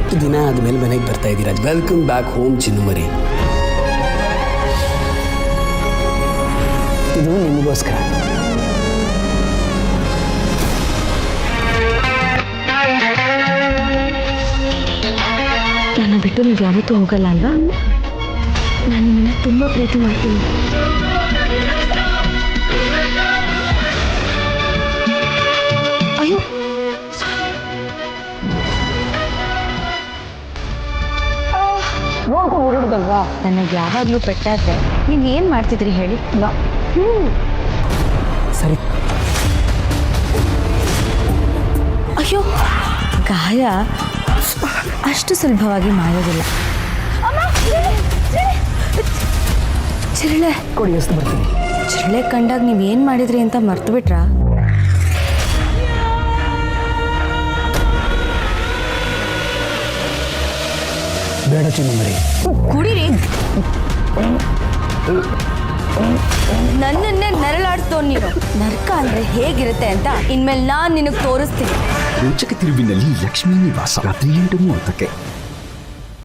ಎಷ್ಟು ದಿನ ಆದಮೇಲೆ ಮನೆಗೆ ಬರ್ತಾ ಇದ್ದೀರಾ. ವೆಲ್ಕಮ್ ಬ್ಯಾಕ್ ಹೋಮ್ ಚಿನ್ನುಮರಿ. ಇದು ನಿಮಗೋಸ್ಕರ. ನನ್ನ ಬಿಟ್ಟು ನೀವು ಯಾವತ್ತೂ ಹೋಗಲ್ಲ ಅಲ್ವಾ? ನಾನು ನಿಮ್ಮನ್ನ ತುಂಬ ಪ್ರೀತಿ ಮಾಡ್ತೀನಿ. ಅಯ್ಯೋ, ನೋಡ್ಕೊಂಡು ಓಡಾಡೋದಲ್ವಾ? ನನಗೆ ಯಾವಾಗಲೂ ಪೆಟ್ಟಾದ್ರೆ ನೀವು ಏನು ಮಾಡ್ತಿದ್ರಿ ಹೇಳಿ? ಸರಿ. ಅಯ್ಯೋ, ಗಾಯ ಅಷ್ಟು ಸುಲಭವಾಗಿ ಮಾಯೋದಿಲ್ಲ. ಚಿರಳೆ ಕೊಡಿ, ಎಷ್ಟು ಬರ್ತೀನಿ. ಚಿರಳೆ ಕಂಡಾಗ ನೀವು ಏನು ಮಾಡಿದ್ರಿ ಅಂತ ಮರ್ತು ಬಿಟ್ರಾ? ಬೇಡ ಚಿನ್ನುಮರಿ. ಕುಡೀರಿ. ನನ್ನನ್ನೇ ನೆರಳಾಡ್ತೋ ನೀನು. ನರ್ಕ ಅಂದ್ರೆ ಹೇಗಿರುತ್ತೆ ಅಂತ ಇನ್ಮೇಲೆ ನಾನು ನಿನಗೆ ತೋರಿಸ್ತೀನಿ. ರೋಚಕ ತಿರುವಿನಲ್ಲಿ ಲಕ್ಷ್ಮೀ ನಿವಾಸ ರಾತ್ರಿ 8:30.